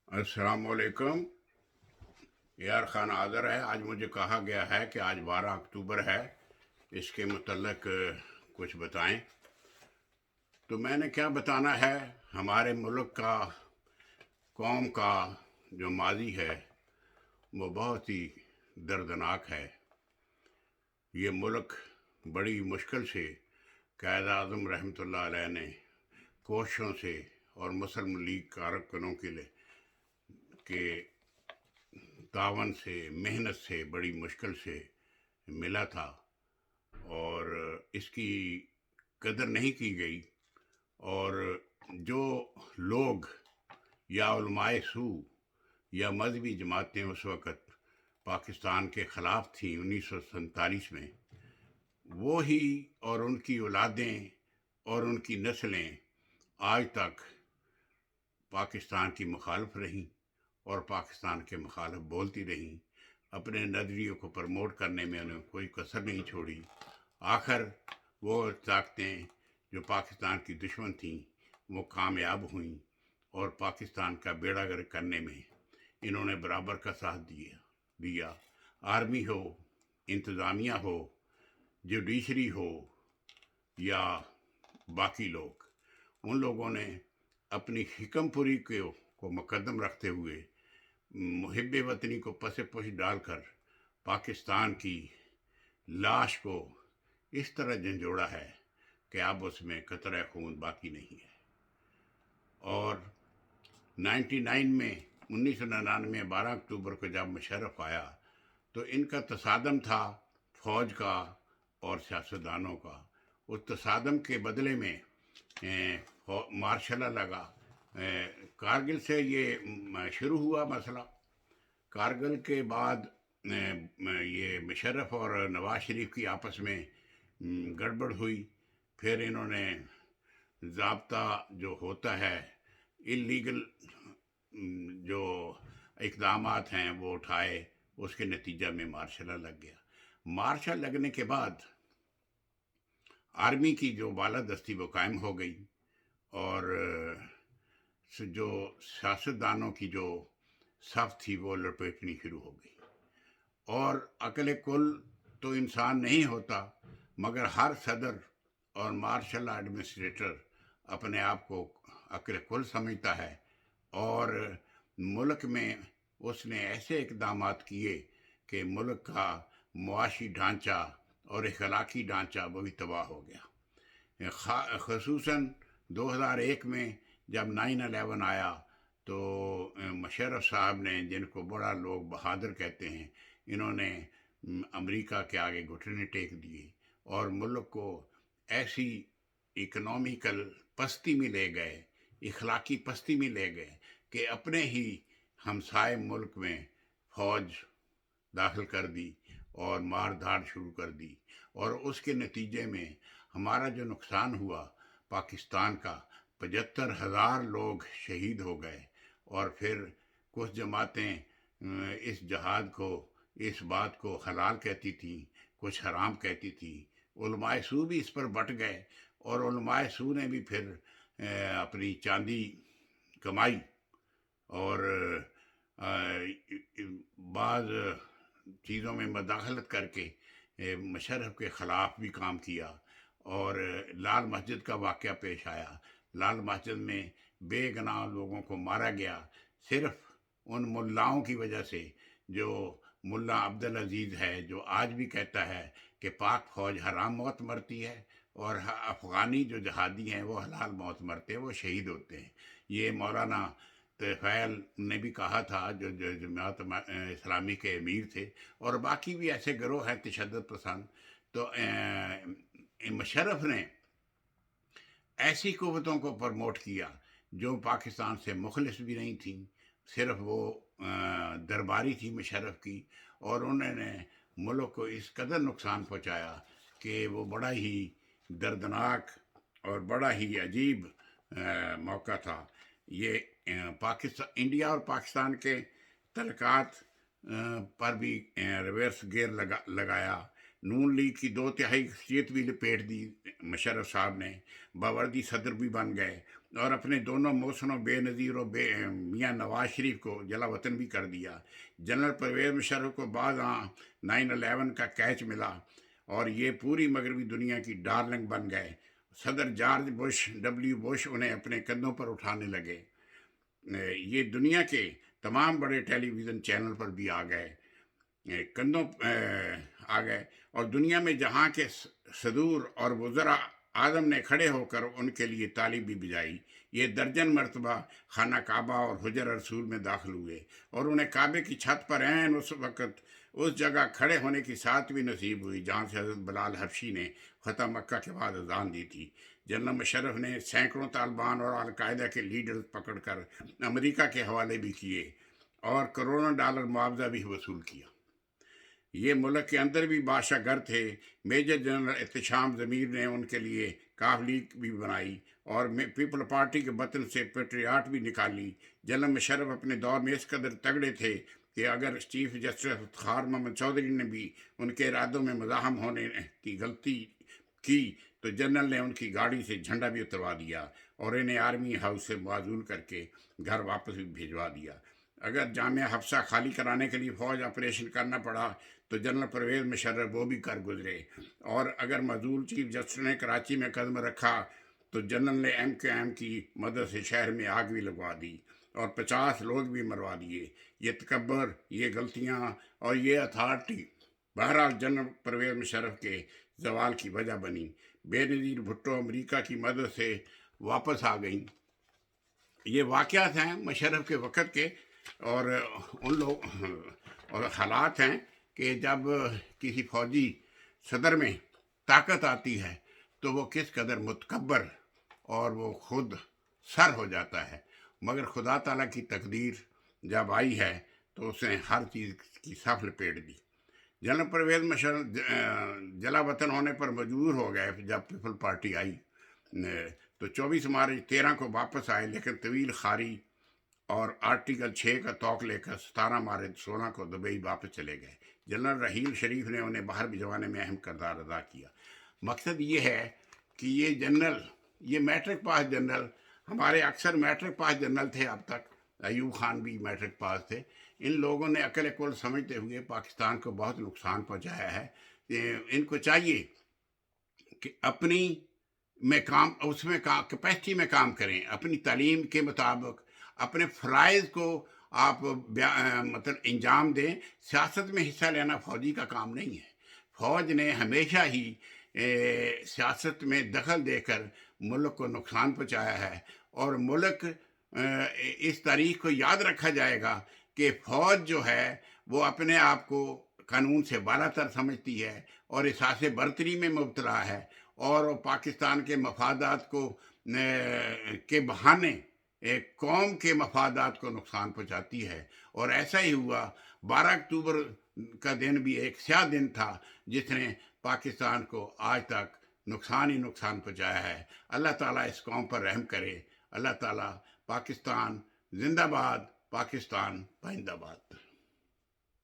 السلام علیکم. یار خان حاضر ہے. آج مجھے کہا گیا ہے کہ آج 12 اکتوبر ہے، اس کے متعلق کچھ بتائیں. تو میں نے کیا بتانا ہے. ہمارے ملک کا، قوم کا جو ماضی ہے وہ بہت ہی دردناک ہے. یہ ملک بڑی مشکل سے قائد اعظم رحمۃ اللہ علیہ نے کوششوں سے اور مسلم لیگ کارکنوں کے تعاون سے، محنت سے، بڑی مشکل سے ملا تھا، اور اس کی قدر نہیں کی گئی. اور جو لوگ یا علماء سو یا مذہبی جماعتیں اس وقت پاکستان کے خلاف تھیں 1947 میں، وہی اور ان کی اولادیں اور ان کی نسلیں آج تک پاکستان کی مخالف رہیں اور پاکستان کے مخالف بولتی رہیں. اپنے نظریوں کو پروموٹ کرنے میں انہیں کوئی کسر نہیں چھوڑی. آخر وہ طاقتیں جو پاکستان کی دشمن تھیں وہ کامیاب ہوئیں، اور پاکستان کا بیڑا گرک کرنے میں انہوں نے برابر کا ساتھ دیا. آرمی ہو، انتظامیہ ہو، جوڈیشری ہو، یا باقی لوگ، ان لوگوں نے اپنی حکم پوری کو مقدم رکھتے ہوئے محب وطنی کو پس پش ڈال کر پاکستان کی لاش کو اس طرح جھنجھوڑا ہے کہ اب اس میں قطرہ خون باقی نہیں ہے. اور 1999 12 اکتوبر کو جب مشرف آیا تو ان کا تصادم تھا فوج کا اور سیاستدانوں کا. اس تصادم کے بدلے میں مارشل لگا. کارگل سے یہ شروع ہوا مسئلہ. کارگل کے بعد یہ مشرف اور نواز شریف کی آپس میں گڑبڑ ہوئی. پھر انہوں نے ضابطہ جو ہوتا ہے اللیگل جو اقدامات ہیں وہ اٹھائے. اس کے نتیجہ میں مارشل لگ گیا. مارشل لگنے کے بعد آرمی کی جو بالادستی وہ قائم ہو گئی، اور جو سیاستدانوں کی جو صف تھی وہ لپیٹنی شروع ہو گئی. اور عقل کل تو انسان نہیں ہوتا، مگر ہر صدر اور مارشل ایڈمنسٹریٹر اپنے آپ کو عقل کل سمجھتا ہے. اور ملک میں اس نے ایسے اقدامات کیے کہ ملک کا معاشی ڈھانچہ اور اخلاقی ڈھانچہ وہ بھی تباہ ہو گیا. خصوصاً 2001 میں جب 9/11 آیا تو مشرف صاحب نے، جن کو بڑا لوگ بہادر کہتے ہیں، انہوں نے امریکہ کے آگے گھٹنے ٹیک دیے اور ملک کو ایسی اکنامیکل پستی میں لے گئے، اخلاقی پستی میں لے گئے کہ اپنے ہی ہمسائے ملک میں فوج داخل کر دی اور مار دھاڑ شروع کر دی. اور اس کے نتیجے میں ہمارا جو نقصان ہوا پاکستان کا، 75,000 لوگ شہید ہو گئے. اور پھر کچھ جماعتیں اس جہاد کو، اس بات کو حلال کہتی تھیں، کچھ حرام کہتی تھیں. علماء سو بھی اس پر بٹ گئے، اور علماء سو نے بھی پھر اپنی چاندی کمائی اور بعض چیزوں میں مداخلت کر کے مشرف کے خلاف بھی کام کیا. اور لال مسجد کا واقعہ پیش آیا. لال مسجد میں بے گناہ لوگوں کو مارا گیا صرف ان ملاؤں کی وجہ سے. جو ملا عبدالعزیز ہے، جو آج بھی کہتا ہے کہ پاک فوج حرام موت مرتی ہے اور افغانی جو جہادی ہیں وہ حلال موت مرتے ہیں، وہ شہید ہوتے ہیں. یہ مولانا طفیل نے بھی کہا تھا، جو جماعت اسلامی کے امیر تھے. اور باقی بھی ایسے گروہ ہیں تشدد پسند. تو مشرف نے ایسی قوتوں کو پروموٹ کیا جو پاکستان سے مخلص بھی نہیں تھیں، صرف وہ درباری تھی مشرف کی. اور انہوں نے ملک کو اس قدر نقصان پہنچایا کہ وہ بڑا ہی دردناک اور بڑا ہی عجیب موقع تھا. یہ انڈیا اور پاکستان کے تعلقات پر بھی ریورس گیئر لگایا. नून लीग की 2/3 शख्सियत भी लपेट दी मुशर्रफ साहब ने, बावर्दी सदर भी बन गए और अपने दोनों मौसनों बेनज़ीर और मियाँ नवाज शरीफ को जला वतन भी कर दिया। जनरल परवेज़ मुशर्रफ को बाद 9/11 का कैच मिला और ये पूरी मगरबी दुनिया की डार्लिंग बन गए। सदर जॉर्ज बुश उन्हें अपने कंधों पर उठाने लगे। ये दुनिया के तमाम बड़े टेलीविज़न चैनल पर भी आ गए, कंधों आ गए, और दुनिया में जहाँ के सदूर और वज़रा आज़म ने खड़े होकर उनके लिए ताली भी बजाई। ये दर्जन मरतबा खाना काबा और हुजर रसूल में दाखिल हुए और उन्हें काबे की छत पर ऐन उस वक़्त उस जगह खड़े होने की साथ भी नसीब हुई जहाँ से हज़रत बिलाल हबशी ने फ़तह मक्का के बाद अज़ान दी थी। जनरल मुशर्रफ ने सैकड़ों तालिबान और अलकायदा के लीडर्स पकड़कर अमेरिका के हवाले भी किए और करोड़ों डॉलर मुआवजा भी वसूल किया। ये मुल्क के अंदर भी बादशाह गर थे। मेजर जनरल एहतशाम ज़मीर ने उनके लिए काफलीक भी बनाई और पीपल पार्टी के बतन से पेट्रियाट भी निकाली। जनरल मुशर्रफ अपने दौर में इस कदर तगड़े थे कि अगर चीफ जस्टिस इफ्तिखार मोहम्मद चौधरी ने भी उनके इरादों में मज़ाहम होने की गलती की तो जनरल ने उनकी गाड़ी से झंडा भी उतरवा दिया और इन्हें आर्मी हाउस से माजूल करके घर वापस भी भिजवा दिया। अगर जामिया हफ्सा खाली कराने के लिए फ़ौज ऑपरेशन करना पड़ा तो जनरल परवेज़ मुशर्रफ वो भी कर गुजरे, और अगर मजूल चीफ जस्टिस ने कराची में कदम रखा तो जनरल ने MKM की मदद से शहर में आग भी लगवा दी और 50 लोग भी मरवा दिए। ये तकब्बर, ये गलतियाँ और ये अथॉरिटी बहरहाल जनरल परवेज़ मुशर्रफ के जवाल की वजह बनी। बेनज़ीर भुट्टो अमेरिका की मदद से वापस आ गई। ये वाक़यात हैं मुशर्रफ के वक़्त के, और उन लोग और हालात हैं कि जब किसी फ़ौजी सदर में ताकत आती है तो वो किस कदर मुतकब्बर और वो खुद सर हो जाता है, मगर खुदा ताला की तकदीर जब आई है तो उसने हर चीज़ की साफ लपेट दी। जनरल परवेज़ मुशर्रफ जला वतन होने पर मजबूर हो गए। जब पीपल पार्टी आई तो 24 मार्च 13 को वापस आए, लेकिन तवील खारी और आर्टिकल 6 का तौक लेकर 17 मार्च 16 को दुबई वापस चले गए। जनरल रहील शरीफ ने उन्हें बाहर भिजवाने में अहम किरदार अदा किया। मकसद ये है कि ये जनरल, ये मैट्रिक पास जनरल, हमारे अक्सर मैट्रिक पास जनरल थे अब तक, अयूब खान भी मैट्रिक पास थे। इन लोगों ने अकल कुल समझते हुए पाकिस्तान को बहुत नुकसान पहुंचाया है। इनको चाहिए कि अपनी में काम, उसमें काम, कैपेसिटी में काम करें, अपनी तालीम के मुताबिक अपने फ़राइज़ को आप मतलब इंजाम दें। सियासत में हिस्सा लेना फ़ौजी का काम नहीं है। फ़ौज ने हमेशा ही सियासत में दखल देकर मुल्क को नुकसान पहुंचाया है, और मुल्क इस तारीख को याद रखा जाएगा कि फ़ौज जो है वो अपने आप को कानून से बालातर समझती है और एहसास बरतरी में मुब्तला है, और वो पाकिस्तान के मफादात को के बहाने एक कौम के मफादात को नुकसान पहुंचाती है। और ऐसा ही हुआ। 12 अक्टूबर का दिन भी एक स्याह दिन था जिसने पाकिस्तान को आज तक नुकसान ही नुकसान पहुंचाया है। अल्लाह ताला इस कौम पर रहम करे। अल्लाह ताला पाकिस्तान जिंदाबाद, पाकिस्तान पाइंदाबाद।